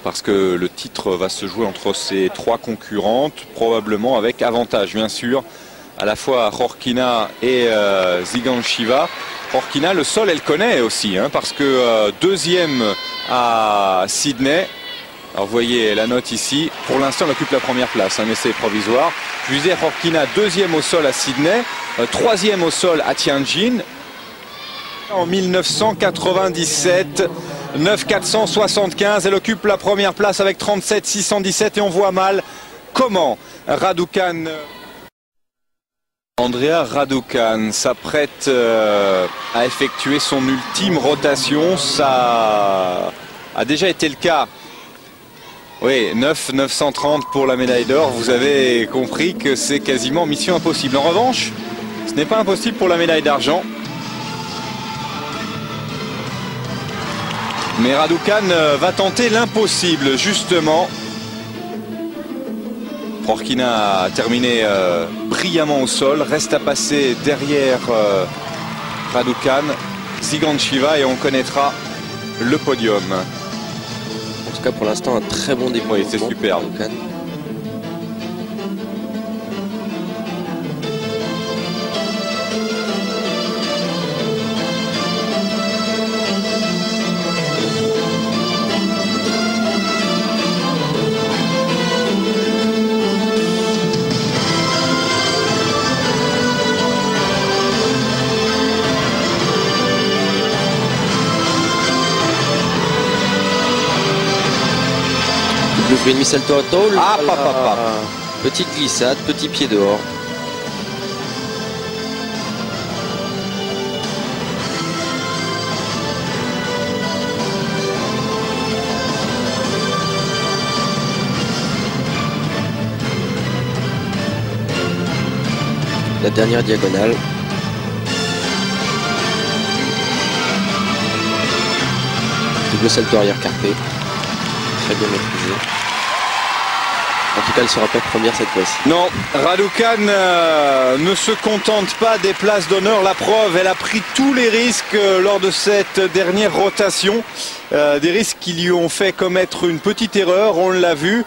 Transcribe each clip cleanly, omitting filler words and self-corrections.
parce que le titre va se jouer entre ces trois concurrentes, probablement avec avantage bien sûr, à la fois Khorkina et Zigansheva. Khorkina, le sol elle connaît aussi, hein, parce que deuxième à Sydney. Alors vous voyez la note ici, pour l'instant elle occupe la première place, un essai provisoire. Je vous disais Khorkina deuxième au sol à Sydney, troisième au sol à Tianjin. En 1997, 9,475, elle occupe la première place avec 37,617 et on voit mal comment Raducanu, Andrea Raducanu s'apprête à effectuer son ultime rotation. Ça a déjà été le cas. Oui, 9,930 pour la médaille d'or. Vous avez compris que c'est quasiment mission impossible. En revanche, ce n'est pas impossible pour la médaille d'argent. Mais Raducanu va tenter l'impossible, justement. Khorkina a terminé brillamment au sol, reste à passer derrière Raducanu, Zigansheva et on connaîtra le podium. En tout cas, pour l'instant, un très bon début. Oui, c'est super. Le missile salto. Ah, petite glissade, petit pied dehors. La dernière diagonale. Double salto arrière carpé. Très bien maîtrisé. En tout cas, elle ne sera pas première cette fois-ci. Non, Raducanu ne se contente pas des places d'honneur. La preuve, elle a pris tous les risques lors de cette dernière rotation. Des risques qui lui ont fait commettre une petite erreur, on l'a vu.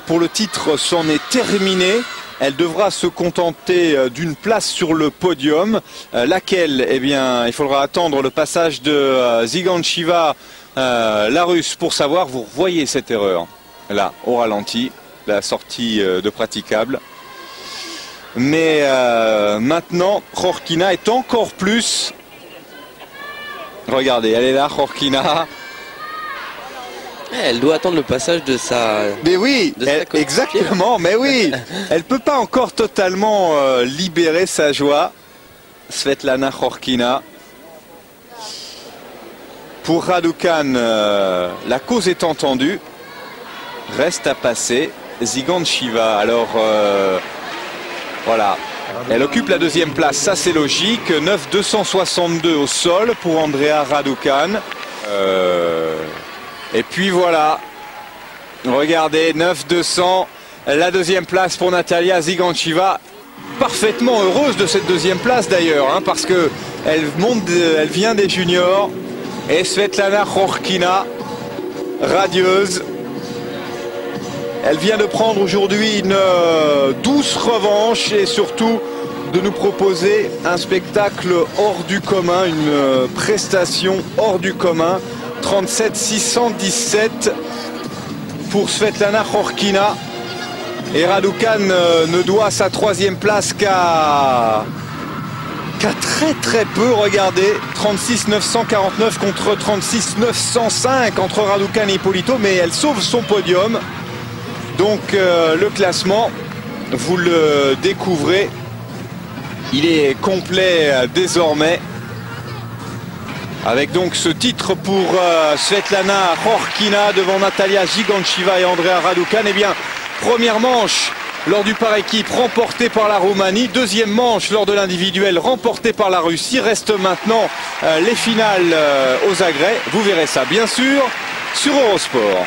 Pour le titre, c'en est terminé. Elle devra se contenter d'une place sur le podium. Laquelle, eh bien, il faudra attendre le passage de Zigansheva, la Russe, pour savoir. Vous voyez cette erreur, là, au ralenti. La sortie de praticable. Mais maintenant, Khorkina est encore plus. Regardez, elle est là, Khorkina. Elle doit attendre le passage de sa. Mais oui, exactement, mais oui. Elle peut pas encore totalement libérer sa joie. Svetlana Khorkina. Pour Raducanu, la cause est entendue. Reste à passer Zigansheva. Alors voilà, elle occupe la deuxième place, ça c'est logique. 9,262 au sol pour Andrea Raducanu. Et puis voilà, regardez, 9,200, la deuxième place pour Natalia Zigansheva. Parfaitement heureuse de cette deuxième place d'ailleurs, hein, parce que elle vient des juniors. Et Svetlana Khorkina, radieuse. Elle vient de prendre aujourd'hui une douce revanche et surtout de nous proposer un spectacle hors du commun, une prestation hors du commun. 37,617 pour Svetlana Khorkina. Et Raducanu ne doit sa troisième place qu'à très peu. Regardez, 36,949 contre 36,905 entre Raducanu et Ippolito, mais elle sauve son podium. Donc le classement, vous le découvrez, il est complet désormais. Avec donc ce titre pour Svetlana Khorkina devant Natalia Zigansheva et Andrea Raducanu. Eh bien, première manche lors du par équipe remportée par la Roumanie. Deuxième manche lors de l'individuel remportée par la Russie. Reste maintenant les finales aux agrès. Vous verrez ça bien sûr sur Eurosport.